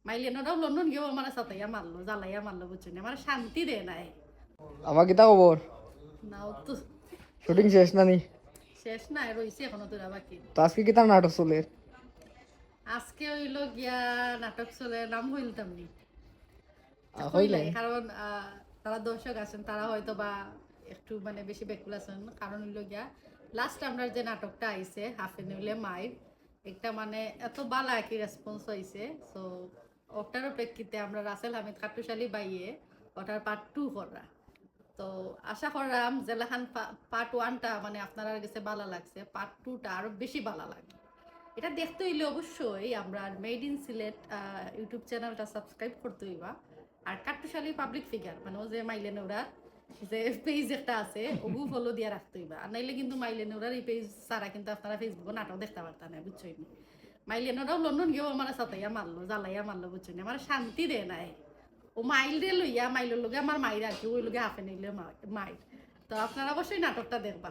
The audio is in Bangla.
মাইলেনরাও লন্ডন গিয়েও আমার সাতাইয়া মারলো জ্বালাইয়া মারলো বুঝছো না আমার শান্তি দেয় নাই। আমার কিতা খবর? নাও তো শুটিং শেষ না নি? শেষ নাই রইছে এখনো তোরা বাকি। তো আজকে কিতা নাটক চলে? আজকে হইল গিয়া নাটক চলে নাম হইলতাম নি হইলে হইলাই কারণ তারা দর্শক আছেন তারা হয়তো বা একটু মানে বেশি বেকুল আছেন কারণ হইল গিয়া লাস্ট আমরা যে নাটকটা আইছে হাফে নিউলে মাইর একটা মানে এত বালা একই রেসপন্স হয়েছে। সো ওটার প্রেক্ষিতে আমরা রাসেল হামিদ খাটুশালী বাইয়ে ওটার পার্ট 2 করা। তো আশা করলাম যেলাখান পার্ট 1টা মানে আপনারা কাছে ভালো লাগছে পার্ট 2টা আরো বেশি ভালো লাগবে। এটা দেখতে হইলে অবশ্যই আমরা মেড ইন সিলেট ইউটিউব চ্যানেলটা সাবস্ক্রাইব করতে হইবা। আর কাট্টুশালী পাবলিক ফিগার মানে ও যে মাইলেন ওরার যে পেজ একটা আছে ওগু ফলো দিয়ে রাখতে হইবা। আর নাইলে কিন্তু মাইলেন ওরার এই পেজ ছাড়া কিন্তু আপনারা ফেসবুকে নাটক দেখতে পারতেন না বুঝছই নি। মাইলেন ওরাও লন্ডন গিয়েও আমার সাতাইয়া মারলো জ্বালাইয়া মারলো বুঝছই না আমার শান্তি দেয় নাই। ও মাইল রে লইয়া মাইলের লগে আমার মাইর আর কি ওই লগে হাফে নিলে মাইর। তো আপনারা অবশ্যই নাটকটা দেখবা।